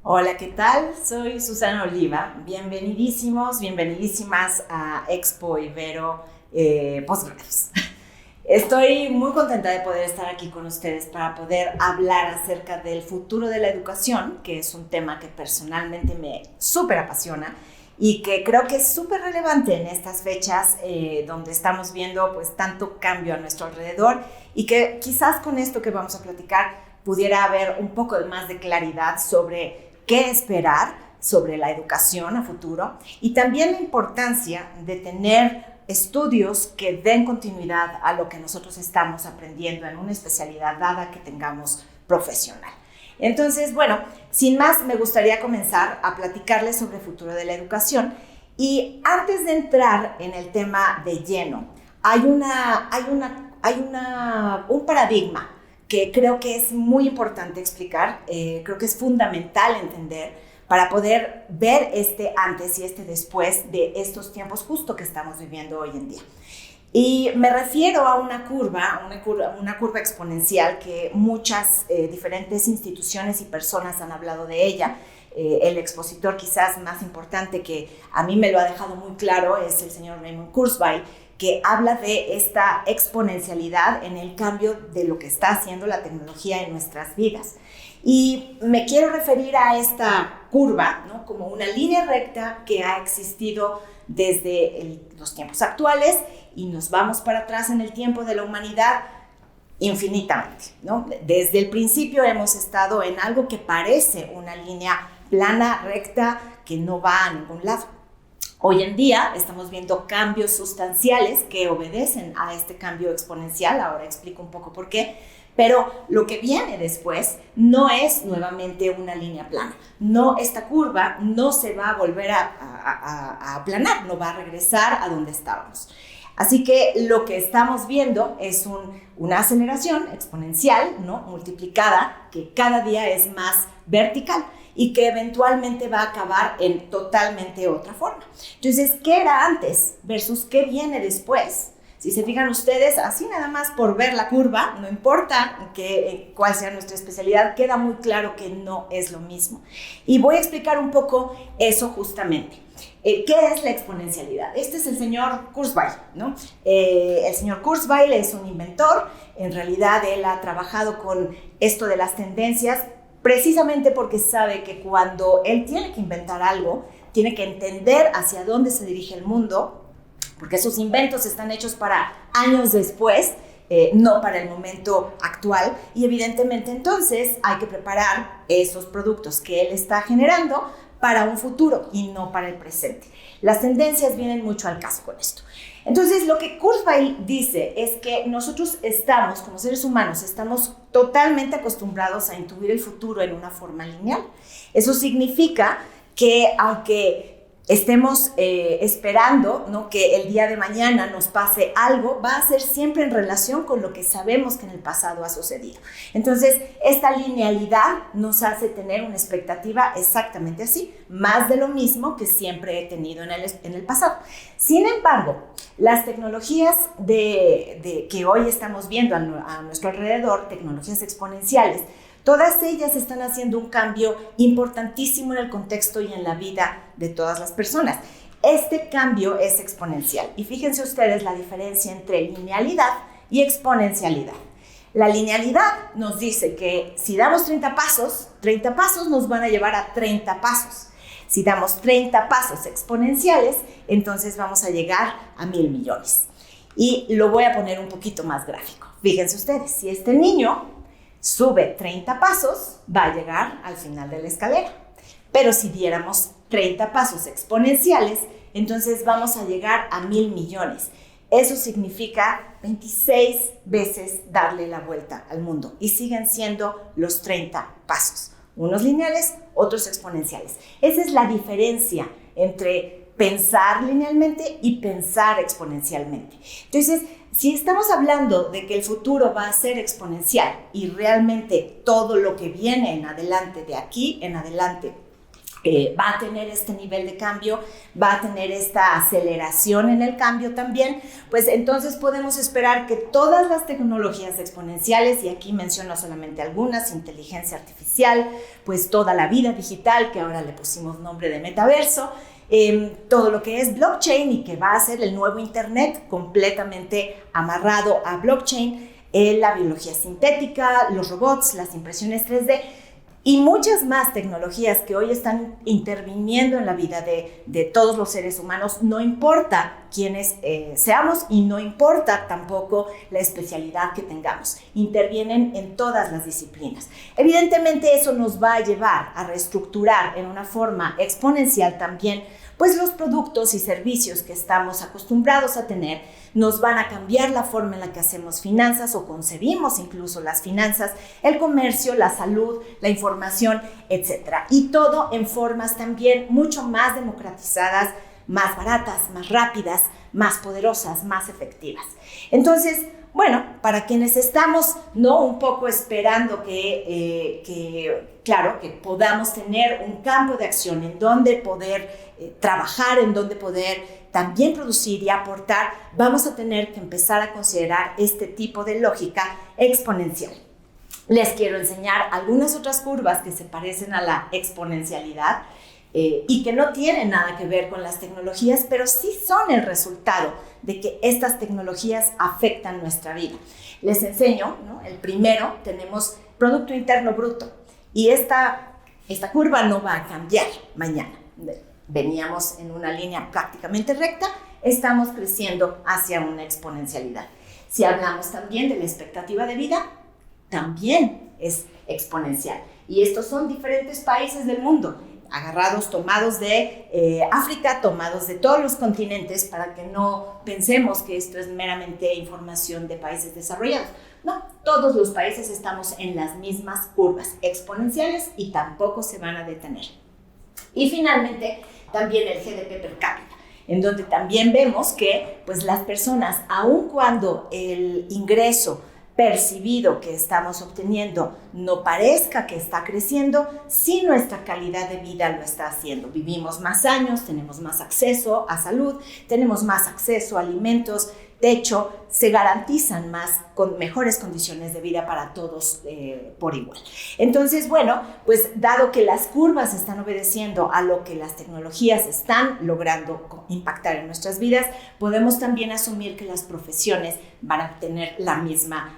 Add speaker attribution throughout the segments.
Speaker 1: Hola, ¿qué tal? Soy Susana Oliva. Bienvenidísimos, bienvenidísimas a Expo Ibero Postgrados. Estoy muy contenta de poder estar aquí con ustedes para poder hablar acerca del futuro de la educación, que es un tema que personalmente me súper apasiona y que creo que es súper relevante en estas fechas donde estamos viendo pues tanto cambio a nuestro alrededor y que quizás con esto que vamos a platicar pudiera haber un poco más de claridad sobre qué esperar sobre la educación a futuro y también la importancia de tener estudios que den continuidad a lo que nosotros estamos aprendiendo en una especialidad dada que tengamos profesional. Entonces, bueno, sin más, me gustaría comenzar a platicarles sobre el futuro de la educación y antes de entrar en el tema de lleno, hay un paradigma que creo que es muy importante explicar, creo que es fundamental entender para poder ver este antes y este después de estos tiempos justo que estamos viviendo hoy en día. Y me refiero a una curva exponencial que muchas diferentes instituciones y personas han hablado de ella. El expositor quizás más importante que a mí me lo ha dejado muy claro es el señor Raymond Kurzweil, que habla de esta exponencialidad en el cambio de lo que está haciendo la tecnología en nuestras vidas. Y me quiero referir a esta curva, ¿no?, como una línea recta que ha existido desde los tiempos actuales y nos vamos para atrás en el tiempo de la humanidad infinitamente, ¿no? Desde el principio hemos estado en algo que parece una línea plana, recta, que no va a ningún lado. Hoy en día estamos viendo cambios sustanciales que obedecen a este cambio exponencial, ahora explico un poco por qué, pero lo que viene después no es nuevamente una línea plana. No, esta curva no se va a volver a aplanar, no va a regresar a donde estábamos. Así que lo que estamos viendo es una aceleración exponencial, ¿no?, multiplicada, que cada día es más vertical y que eventualmente va a acabar en totalmente otra forma. Entonces, ¿qué era antes versus qué viene después? Si se fijan ustedes, así nada más por ver la curva, no importa cuál sea nuestra especialidad, queda muy claro que no es lo mismo. Y voy a explicar un poco eso justamente. ¿Qué es la exponencialidad? Este es el señor Kurzweil, ¿no? El señor Kurzweil es un inventor. En realidad, él ha trabajado con esto de las tendencias precisamente porque sabe que cuando él tiene que inventar algo, tiene que entender hacia dónde se dirige el mundo, porque sus inventos están hechos para años después, no para el momento actual, y evidentemente entonces hay que preparar esos productos que él está generando para un futuro y no para el presente. Las tendencias vienen mucho al caso con esto. Entonces, lo que Kurzweil dice es que nosotros estamos, como seres humanos, estamos totalmente acostumbrados a intuir el futuro en una forma lineal. Eso significa que aunque estemos esperando, ¿no?, que el día de mañana nos pase algo, va a ser siempre en relación con lo que sabemos que en el pasado ha sucedido. Entonces, esta linealidad nos hace tener una expectativa exactamente así, más de lo mismo que siempre he tenido en el pasado. Sin embargo, las tecnologías que hoy estamos viendo a nuestro alrededor, tecnologías exponenciales, todas ellas están haciendo un cambio importantísimo en el contexto y en la vida de todas las personas. Este cambio es exponencial y fíjense ustedes la diferencia entre linealidad y exponencialidad. La linealidad nos dice que si damos 30 pasos nos van a llevar a 30 pasos. Si damos 30 pasos exponenciales, entonces vamos a llegar a 1,000 millones. Y lo voy a poner un poquito más gráfico. Fíjense ustedes, si este niño sube 30 pasos, va a llegar al final de la escalera. Pero si diéramos 30 pasos exponenciales, entonces vamos a llegar a 1,000 millones. Eso significa 26 veces darle la vuelta al mundo. Y siguen siendo los 30 pasos. Unos lineales, otros exponenciales. Esa es la diferencia entre pensar linealmente y pensar exponencialmente. Entonces, si estamos hablando de que el futuro va a ser exponencial y realmente todo lo que viene en adelante, de aquí en adelante, va a tener este nivel de cambio, va a tener esta aceleración en el cambio también, pues entonces podemos esperar que todas las tecnologías exponenciales, y aquí menciono solamente algunas, inteligencia artificial, pues toda la vida digital, que ahora le pusimos nombre de metaverso, todo lo que es blockchain y que va a ser el nuevo internet completamente amarrado a blockchain, la biología sintética, los robots, las impresiones 3D, y muchas más tecnologías que hoy están interviniendo en la vida de todos los seres humanos. No importa quiénes seamos y no importa tampoco la especialidad que tengamos. Intervienen en todas las disciplinas. Evidentemente eso nos va a llevar a reestructurar en una forma exponencial también pues los productos y servicios que estamos acostumbrados a tener. Nos van a cambiar la forma en la que hacemos finanzas o concebimos incluso las finanzas, el comercio, la salud, la información, etc. Y todo en formas también mucho más democratizadas, más baratas, más rápidas, más poderosas, más efectivas. Entonces, bueno, para quienes estamos un poco esperando claro, que podamos tener un campo de acción en donde poder trabajar, en donde poder también producir y aportar, vamos a tener que empezar a considerar este tipo de lógica exponencial. Les quiero enseñar algunas otras curvas que se parecen a la exponencialidad y que no tienen nada que ver con las tecnologías, pero sí son el resultado de que estas tecnologías afectan nuestra vida. Les enseño, el primero, tenemos Producto Interno Bruto, y esta curva no va a cambiar mañana. Veníamos en una línea prácticamente recta, estamos creciendo hacia una exponencialidad. Si hablamos también de la expectativa de vida, también es exponencial. Y estos son diferentes países del mundo, tomados de África, tomados de todos los continentes, para que no pensemos que esto es meramente información de países desarrollados. No, todos los países estamos en las mismas curvas exponenciales y tampoco se van a detener. Y finalmente, también el GDP per cápita, en donde también vemos que pues, las personas, aun cuando el ingreso percibido que estamos obteniendo no parezca que está creciendo, sí nuestra calidad de vida lo está haciendo. Vivimos más años, tenemos más acceso a salud, tenemos más acceso a alimentos, techo, se garantizan más con mejores condiciones de vida para todos por igual. Entonces, bueno, pues dado que las curvas están obedeciendo a lo que las tecnologías están logrando impactar en nuestras vidas, podemos también asumir que las profesiones van a tener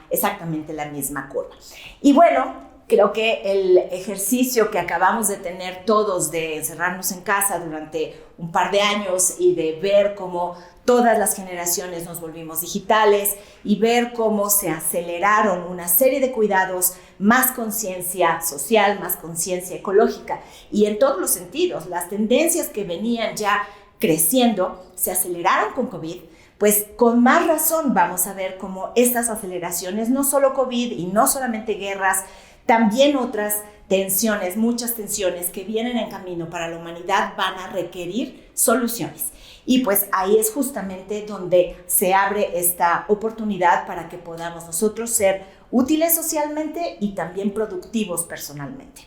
Speaker 1: exactamente la misma curva. Y bueno, creo que el ejercicio que acabamos de tener todos de encerrarnos en casa durante un par de años y de ver cómo todas las generaciones nos volvimos digitales y ver cómo se aceleraron una serie de cuidados, más conciencia social, más conciencia ecológica y en todos los sentidos, las tendencias que venían ya creciendo se aceleraron con COVID. Pues con más razón vamos a ver cómo estas aceleraciones, no solo COVID y no solamente guerras, también otras tensiones, muchas tensiones que vienen en camino para la humanidad van a requerir soluciones. Y pues ahí es justamente donde se abre esta oportunidad para que podamos nosotros ser útiles socialmente y también productivos personalmente.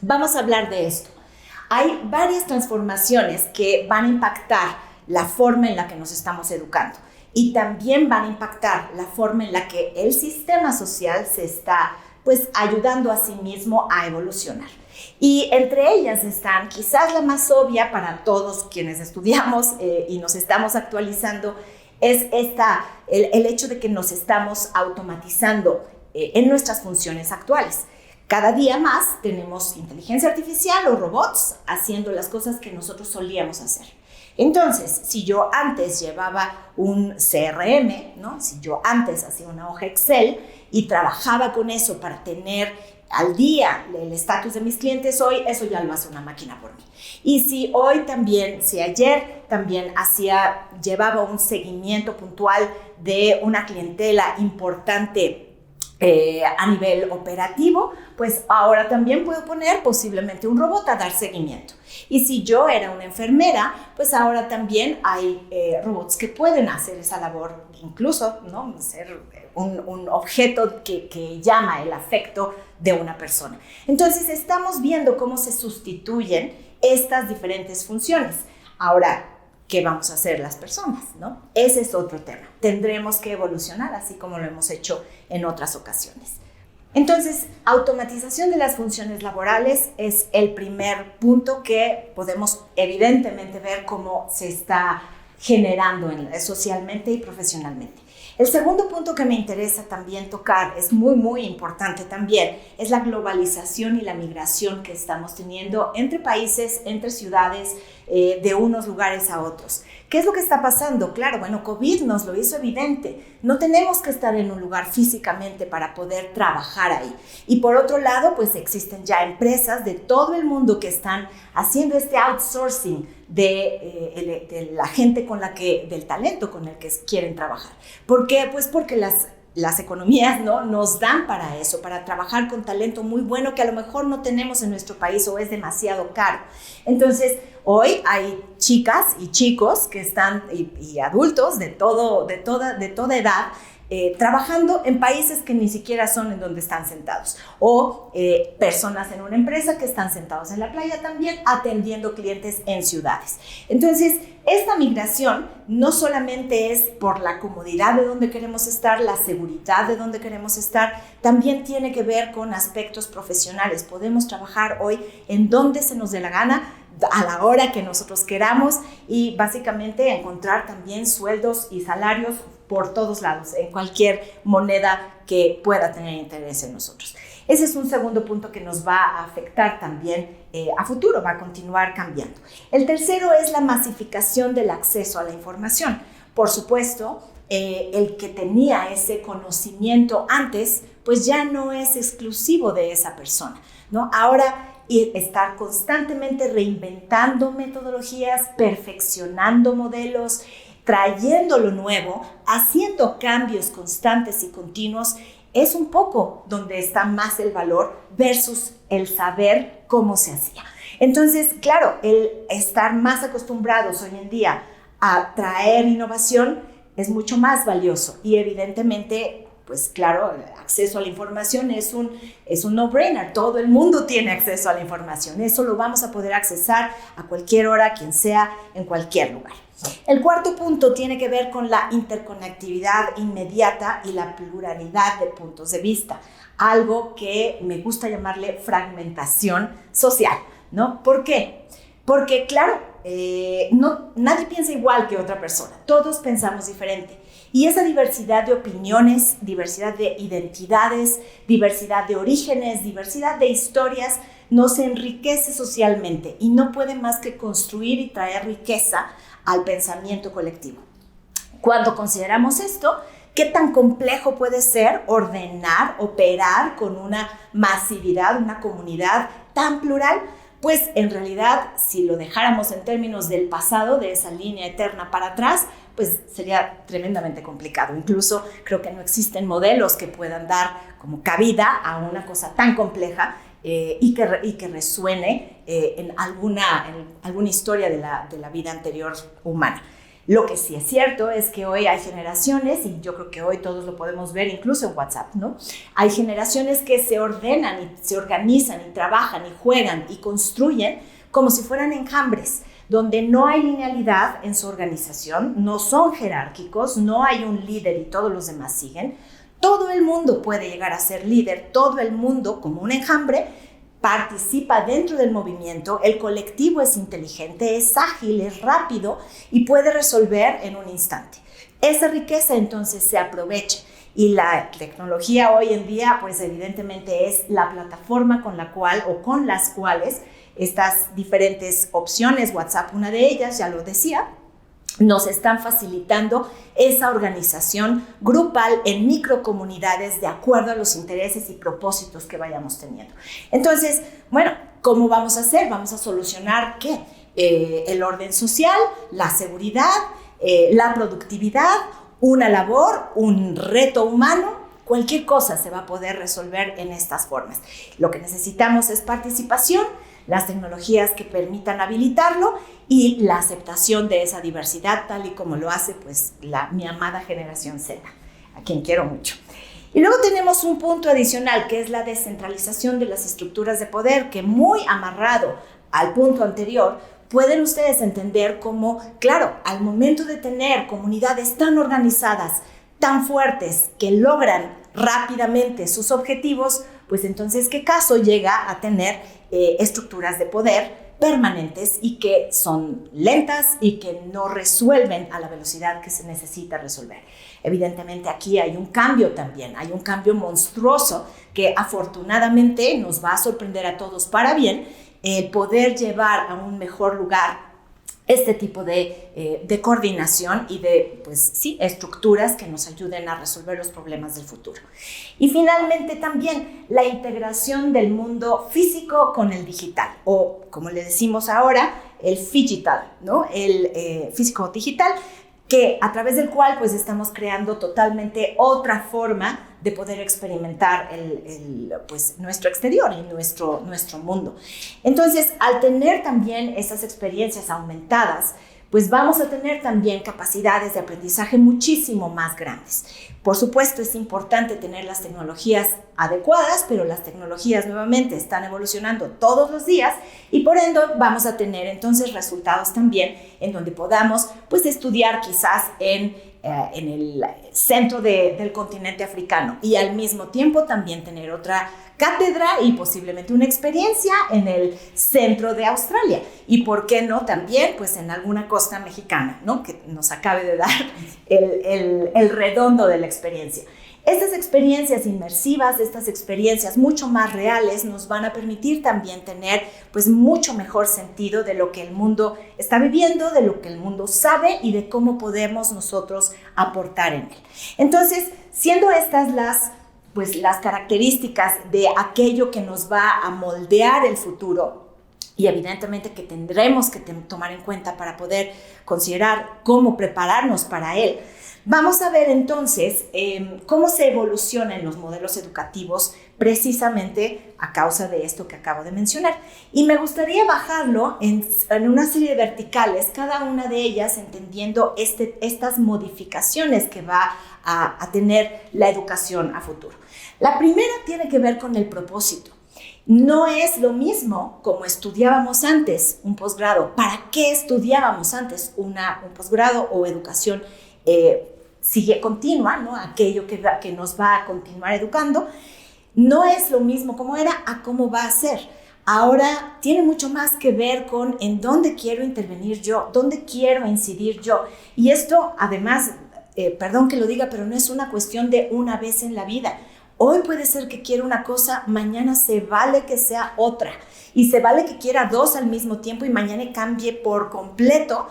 Speaker 1: Vamos a hablar de esto. Hay varias transformaciones que van a impactar la forma en la que nos estamos educando y también van a impactar la forma en la que el sistema social se está pues ayudando a sí mismo a evolucionar. Y entre ellas están, quizás la más obvia para todos quienes estudiamos y nos estamos actualizando, es el hecho de que nos estamos automatizando en nuestras funciones actuales. Cada día más tenemos inteligencia artificial o robots haciendo las cosas que nosotros solíamos hacer. Entonces, si yo antes llevaba un CRM, ¿no? Si yo antes hacía una hoja Excel y trabajaba con eso para tener al día el estatus de mis clientes, hoy eso ya lo hace una máquina por mí. Y si ayer también llevaba un seguimiento puntual de una clientela importante a nivel operativo, pues ahora también puedo poner posiblemente un robot a dar seguimiento. Y si yo era una enfermera, pues ahora también hay robots que pueden hacer esa labor, incluso, ¿no? Ser un objeto que llama el afecto de una persona. Entonces estamos viendo cómo se sustituyen estas diferentes funciones. Ahora, ¿qué vamos a hacer las personas, no? Ese es otro tema. Tendremos que evolucionar, así como lo hemos hecho en otras ocasiones. Entonces, automatización de las funciones laborales es el primer punto que podemos evidentemente ver cómo se está generando socialmente y profesionalmente. El segundo punto que me interesa también tocar, es muy importante también, es la globalización y la migración que estamos teniendo entre países, entre ciudades, de unos lugares a otros. ¿Qué es lo que está pasando? Claro, bueno, COVID nos lo hizo evidente. No tenemos que estar en un lugar físicamente para poder trabajar ahí. Y por otro lado, pues existen ya empresas de todo el mundo que están haciendo este outsourcing de la gente del talento con el que quieren trabajar. ¿Por qué? Pues porque las economías, ¿no?, nos dan para eso, para trabajar con talento muy bueno que a lo mejor no tenemos en nuestro país o es demasiado caro. Entonces, hoy hay chicas y chicos que están, y adultos de toda edad, trabajando en países que ni siquiera son en donde están sentados, o personas en una empresa que están sentados en la playa también atendiendo clientes en ciudades. Entonces, esta migración no solamente es por la comodidad de donde queremos estar, la seguridad de donde queremos estar, también tiene que ver con aspectos profesionales. Podemos trabajar hoy en donde se nos dé la gana, a la hora que nosotros queramos, y básicamente encontrar también sueldos y salarios por todos lados, en cualquier moneda que pueda tener interés en nosotros. Ese es un segundo punto que nos va a afectar también a futuro, va a continuar cambiando. El tercero es la masificación del acceso a la información. Por supuesto, el que tenía ese conocimiento antes, pues ya no es exclusivo de esa persona, ¿no? Ahora, y estar constantemente reinventando metodologías, perfeccionando modelos, trayendo lo nuevo, haciendo cambios constantes y continuos, es un poco donde está más el valor versus el saber cómo se hacía. Entonces, claro, el estar más acostumbrados hoy en día a traer innovación es mucho más valioso y evidentemente, pues claro, el acceso a la información es un no-brainer. Todo el mundo tiene acceso a la información. Eso lo vamos a poder accesar a cualquier hora, quien sea, en cualquier lugar. El cuarto punto tiene que ver con la interconectividad inmediata y la pluralidad de puntos de vista. Algo que me gusta llamarle fragmentación social, ¿no? ¿Por qué? Porque, claro, nadie piensa igual que otra persona. Todos pensamos diferente. Y esa diversidad de opiniones, diversidad de identidades, diversidad de orígenes, diversidad de historias, nos enriquece socialmente y no puede más que construir y traer riqueza al pensamiento colectivo. Cuando consideramos esto, ¿qué tan complejo puede ser ordenar, operar con una masividad, una comunidad tan plural? Pues en realidad, si lo dejáramos en términos del pasado, de esa línea eterna para atrás, pues sería tremendamente complicado. Incluso creo que no existen modelos que puedan dar como cabida a una cosa tan compleja y que resuene en alguna historia de la vida anterior humana. Lo que sí es cierto es que hoy hay generaciones, y yo creo que hoy todos lo podemos ver incluso en WhatsApp, ¿no? Hay generaciones que se ordenan y se organizan y trabajan y juegan y construyen como si fueran enjambres, donde no hay linealidad en su organización, no son jerárquicos, no hay un líder y todos los demás siguen. Todo el mundo puede llegar a ser líder, todo el mundo como un enjambre participa dentro del movimiento, el colectivo es inteligente, es ágil, es rápido y puede resolver en un instante. Esa riqueza entonces se aprovecha y la tecnología hoy en día pues evidentemente es la plataforma con la cual o con las cuales estas diferentes opciones, WhatsApp una de ellas, ya lo decía, nos están facilitando esa organización grupal en microcomunidades de acuerdo a los intereses y propósitos que vayamos teniendo. Entonces, bueno, ¿cómo vamos a hacer? Vamos a solucionar ¿qué? El orden social, la seguridad, la productividad, una labor, un reto humano. Cualquier cosa se va a poder resolver en estas formas. Lo que necesitamos es participación, las tecnologías que permitan habilitarlo y la aceptación de esa diversidad, tal y como lo hace pues mi amada generación Z, a quien quiero mucho. Y luego tenemos un punto adicional, que es la descentralización de las estructuras de poder, que muy amarrado al punto anterior, pueden ustedes entender cómo, claro, al momento de tener comunidades tan organizadas, tan fuertes, que logran rápidamente sus objetivos, pues entonces, ¿qué caso llega a tener estructuras de poder permanentes y que son lentas y que no resuelven a la velocidad que se necesita resolver? Evidentemente aquí hay un cambio también, hay un cambio monstruoso que afortunadamente nos va a sorprender a todos para bien, el poder llevar a un mejor lugar este tipo de coordinación y de, pues sí, estructuras que nos ayuden a resolver los problemas del futuro. Y finalmente también la integración del mundo físico con el digital, o como le decimos ahora, el figital, ¿no? El físico-digital, que a través del cual pues estamos creando totalmente otra forma de poder experimentar pues, nuestro exterior y nuestro mundo. Entonces, al tener también esas experiencias aumentadas, pues vamos a tener también capacidades de aprendizaje muchísimo más grandes. Por supuesto, es importante tener las tecnologías adecuadas, pero las tecnologías nuevamente están evolucionando todos los días y por ende vamos a tener entonces resultados también en donde podamos pues estudiar quizás en el centro del continente africano y al mismo tiempo también tener otra cátedra y posiblemente una experiencia en el centro de Australia y por qué no también pues en alguna costa mexicana, ¿no? Que nos acabe de dar el redondo de la experiencia. Estas experiencias inmersivas, estas experiencias mucho más reales nos van a permitir también tener pues mucho mejor sentido de lo que el mundo está viviendo, de lo que el mundo sabe y de cómo podemos nosotros aportar en él. Entonces, siendo estas las características de aquello que nos va a moldear el futuro y evidentemente que tendremos que tomar en cuenta para poder considerar cómo prepararnos para él, vamos a ver entonces cómo se evolucionan los modelos educativos precisamente a causa de esto que acabo de mencionar. Y me gustaría bajarlo en una serie de verticales, cada una de ellas entendiendo estas modificaciones que va a tener la educación a futuro. La primera tiene que ver con el propósito. No es lo mismo como estudiábamos antes un posgrado. ¿Para qué estudiábamos antes un posgrado o educación sigue continua, ¿no? Aquello que nos va a continuar educando? No es lo mismo como era a cómo va a ser. Ahora tiene mucho más que ver con en dónde quiero intervenir yo, dónde quiero incidir yo. Y esto, además, perdón que lo diga, pero no es una cuestión de una vez en la vida. Hoy puede ser que quiera una cosa, mañana se vale que sea otra. Y se vale que quiera dos al mismo tiempo y mañana cambie por completo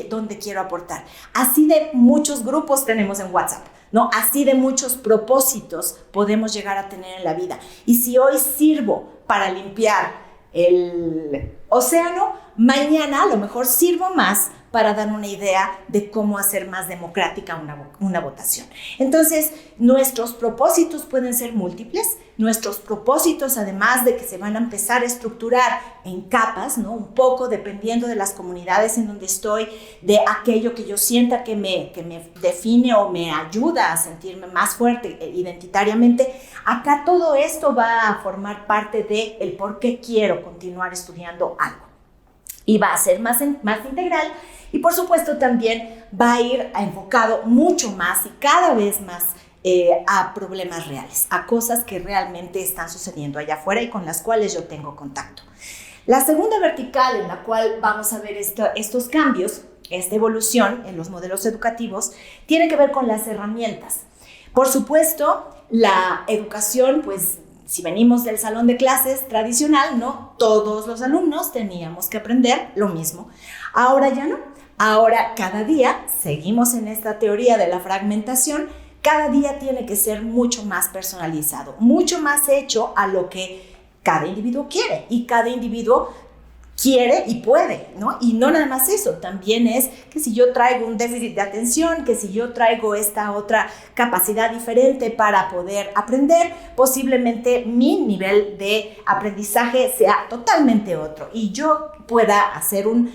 Speaker 1: donde quiero aportar. Así de muchos grupos tenemos en WhatsApp, ¿no? Así de muchos propósitos podemos llegar a tener en la vida. Y si hoy sirvo para limpiar el océano, mañana a lo mejor sirvo más para dar una idea de cómo hacer más democrática una votación. Entonces, nuestros propósitos pueden ser múltiples. Nuestros propósitos, además de que se van a empezar a estructurar en capas, ¿no? Un poco dependiendo de las comunidades en donde estoy, de aquello que yo sienta que me define o me ayuda a sentirme más fuerte identitariamente. Acá todo esto va a formar parte del por qué quiero continuar estudiando algo. Y va a ser más integral y por supuesto también va a ir enfocado mucho más y cada vez más a problemas reales, a cosas que realmente están sucediendo allá afuera y con las cuales yo tengo contacto. La segunda vertical en la cual vamos a ver estos cambios, esta evolución en los modelos educativos, tiene que ver con las herramientas. Por supuesto, la educación, pues, si venimos del salón de clases tradicional, ¿no? Todos los alumnos teníamos que aprender lo mismo. Ahora ya no. Ahora cada día seguimos en esta teoría de la fragmentación. Cada día tiene que ser mucho más personalizado, mucho más hecho a lo que cada individuo quiere. Y cada individuo quiere y puede, ¿no? Y no nada más eso, también es que si yo traigo un déficit de atención, que si yo traigo esta otra capacidad diferente para poder aprender, posiblemente mi nivel de aprendizaje sea totalmente otro y yo pueda hacer un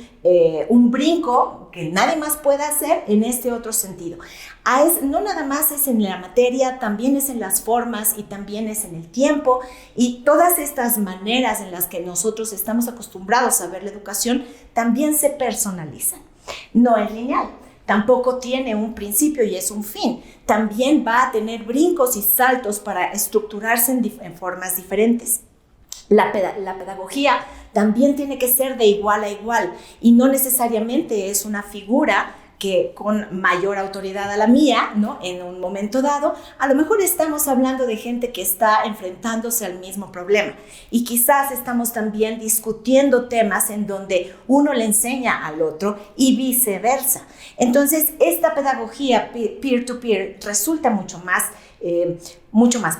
Speaker 1: un brinco que nadie más puede hacer en este otro sentido. No nada más es en la materia, también es en las formas y también es en el tiempo, y todas estas maneras en las que nosotros estamos acostumbrados a ver la educación también se personalizan. No es lineal, tampoco tiene un principio y es un fin. También va a tener brincos y saltos para estructurarse en formas diferentes. La pedagogía también tiene que ser de igual a igual y no necesariamente es una figura que con mayor autoridad a la mía, ¿no? En un momento dado, a lo mejor estamos hablando de gente que está enfrentándose al mismo problema y quizás estamos también discutiendo temas en donde uno le enseña al otro y viceversa. Entonces, esta pedagogía peer-to-peer resulta mucho más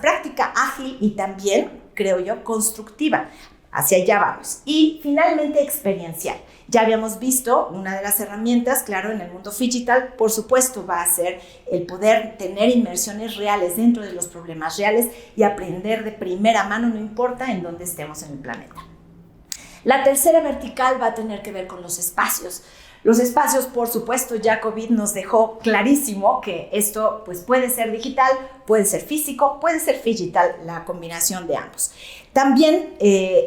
Speaker 1: práctica, ágil y también, creo yo, constructiva. Hacia allá vamos. Y finalmente, experiencial. Ya habíamos visto una de las herramientas, claro, en el mundo digital, por supuesto, va a ser el poder tener inmersiones reales dentro de los problemas reales y aprender de primera mano, no importa en dónde estemos en el planeta. La tercera vertical va a tener que ver con los espacios. Los espacios, por supuesto, ya COVID nos dejó clarísimo que esto pues, puede ser digital, puede ser físico, puede ser digital, la combinación de ambos. También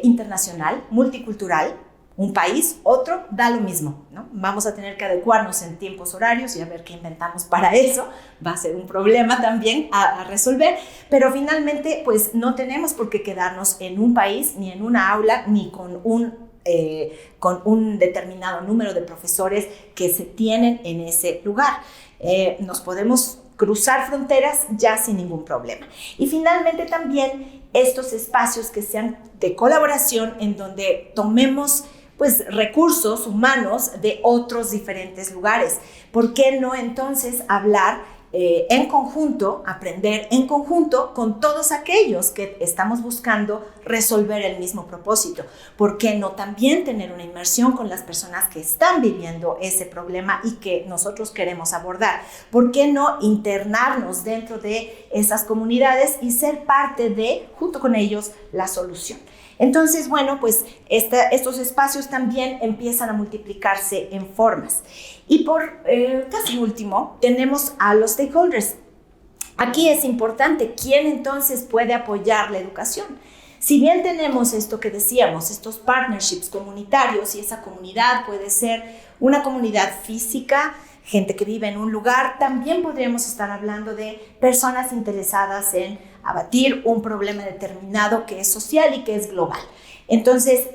Speaker 1: internacional, multicultural, un país, otro, da lo mismo, ¿no? Vamos a tener que adecuarnos en tiempos horarios y a ver qué inventamos para eso. Va a ser un problema también a resolver, pero finalmente pues no tenemos por qué quedarnos en un país, ni en una aula, ni con un determinado número de profesores que se tienen en ese lugar. Nos podemos cruzar fronteras ya sin ningún problema. Y finalmente también estos espacios que sean de colaboración en donde tomemos pues recursos humanos de otros diferentes lugares. ¿Por qué no entonces hablar en conjunto, aprender en conjunto con todos aquellos que estamos buscando resolver el mismo propósito? ¿Por qué no también tener una inmersión con las personas que están viviendo ese problema y que nosotros queremos abordar? ¿Por qué no internarnos dentro de esas comunidades y ser parte de, junto con ellos, la solución? Entonces, bueno, pues estos espacios también empiezan a multiplicarse en formas. Y por casi último, tenemos a los stakeholders. Aquí es importante quién entonces puede apoyar la educación. Si bien tenemos esto que decíamos, estos partnerships comunitarios, y esa comunidad puede ser una comunidad física, gente que vive en un lugar, también podríamos estar hablando de personas interesadas en abatir un problema determinado que es social y que es global. Entonces,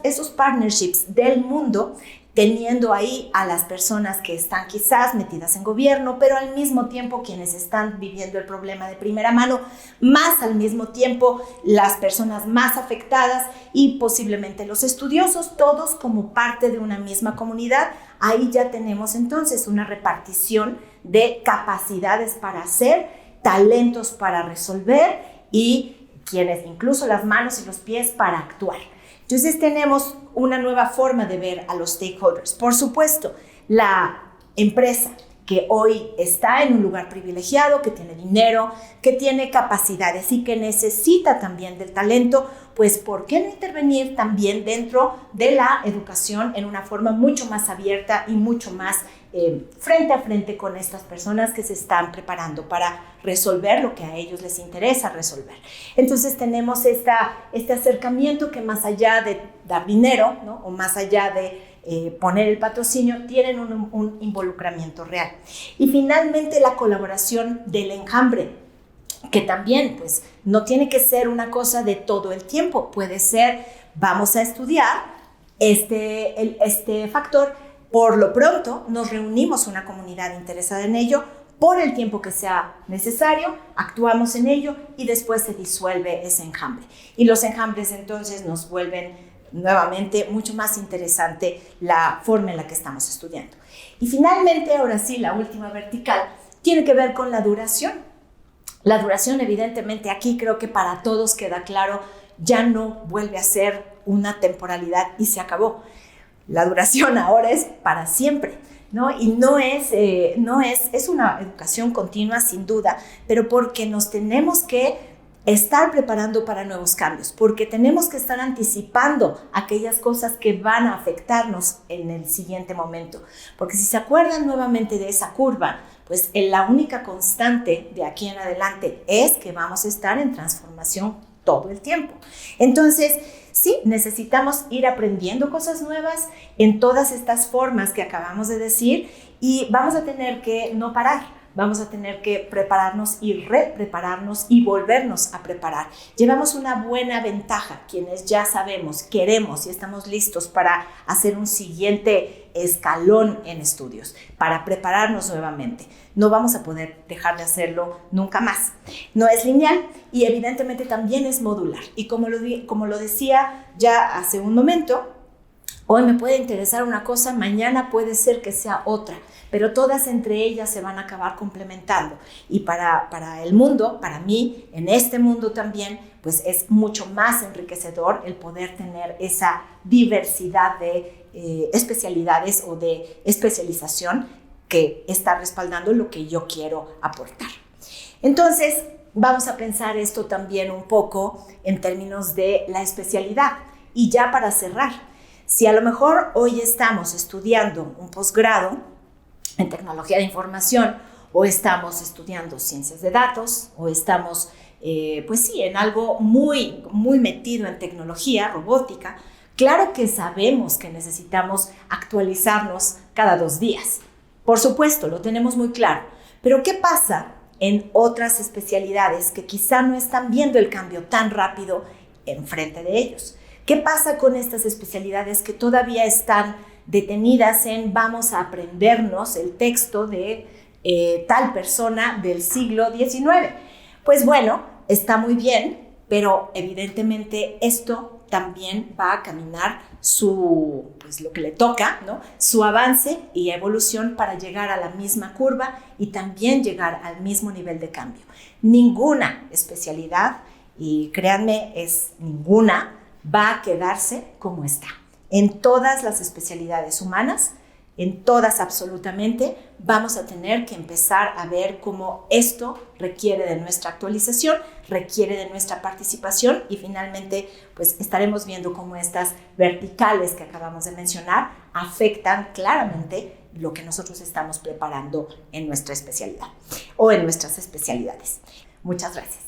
Speaker 1: esos partnerships del mundo, teniendo ahí a las personas que están quizás metidas en gobierno, pero al mismo tiempo quienes están viviendo el problema de primera mano, más al mismo tiempo las personas más afectadas y posiblemente los estudiosos, todos como parte de una misma comunidad. Ahí ya tenemos entonces una repartición de capacidades para hacer, talentos para resolver y quienes incluso las manos y los pies para actuar. Entonces tenemos una nueva forma de ver a los stakeholders. Por supuesto, la empresa que hoy está en un lugar privilegiado, que tiene dinero, que tiene capacidades y que necesita también del talento, pues ¿por qué no intervenir también dentro de la educación en una forma mucho más abierta y mucho más frente a frente con estas personas que se están preparando para resolver lo que a ellos les interesa resolver? Entonces tenemos este acercamiento que más allá de dar dinero, ¿no? O más allá de poner el patrocinio, tienen un involucramiento real. Y finalmente la colaboración del enjambre, que también pues no tiene que ser una cosa de todo el tiempo, puede ser vamos a estudiar este factor, por lo pronto nos reunimos una comunidad interesada en ello, por el tiempo que sea necesario, actuamos en ello y después se disuelve ese enjambre. Y los enjambres entonces nos vuelven nuevamente mucho más interesante la forma en la que estamos estudiando. Y finalmente, ahora sí, la última vertical tiene que ver con la duración. La duración, evidentemente, aquí creo que para todos queda claro, ya no vuelve a ser una temporalidad y se acabó. La duración ahora es para siempre, ¿no? Y es una educación continua sin duda, pero porque nos tenemos que estar preparando para nuevos cambios, porque tenemos que estar anticipando aquellas cosas que van a afectarnos en el siguiente momento. Porque si se acuerdan nuevamente de esa curva, pues la única constante de aquí en adelante es que vamos a estar en transformación todo el tiempo. Entonces, sí, necesitamos ir aprendiendo cosas nuevas en todas estas formas que acabamos de decir y vamos a tener que no parar. Vamos a tener que prepararnos y reprepararnos y volvernos a preparar. Llevamos una buena ventaja, quienes ya sabemos, queremos y estamos listos para hacer un siguiente escalón en estudios, para prepararnos nuevamente. No vamos a poder dejar de hacerlo nunca más. No es lineal y evidentemente también es modular. Y como lo decía ya hace un momento, hoy me puede interesar una cosa, mañana puede ser que sea otra, pero todas entre ellas se van a acabar complementando. Y para el mundo, para mí, en este mundo también, pues es mucho más enriquecedor el poder tener esa diversidad de especialidades o de especialización que está respaldando lo que yo quiero aportar. Entonces, vamos a pensar esto también un poco en términos de la especialidad. Y ya para cerrar, si a lo mejor hoy estamos estudiando un posgrado en tecnología de información o estamos estudiando ciencias de datos o estamos, pues sí, en algo muy, muy metido en tecnología, robótica, claro que sabemos que necesitamos actualizarnos cada 2 días. Por supuesto, lo tenemos muy claro. Pero ¿qué pasa en otras especialidades que quizá no están viendo el cambio tan rápido enfrente de ellos? ¿Qué pasa con estas especialidades que todavía están detenidas en vamos a aprendernos el texto de tal persona del siglo XIX? Pues bueno, está muy bien, pero evidentemente esto también va a caminar lo que le toca, ¿no? Su avance y evolución para llegar a la misma curva y también llegar al mismo nivel de cambio. Ninguna especialidad, y créanme, es ninguna, va a quedarse como está. En todas las especialidades humanas, en todas absolutamente, vamos a tener que empezar a ver cómo esto requiere de nuestra actualización, requiere de nuestra participación y finalmente pues estaremos viendo cómo estas verticales que acabamos de mencionar afectan claramente lo que nosotros estamos preparando en nuestra especialidad o en nuestras especialidades. Muchas gracias.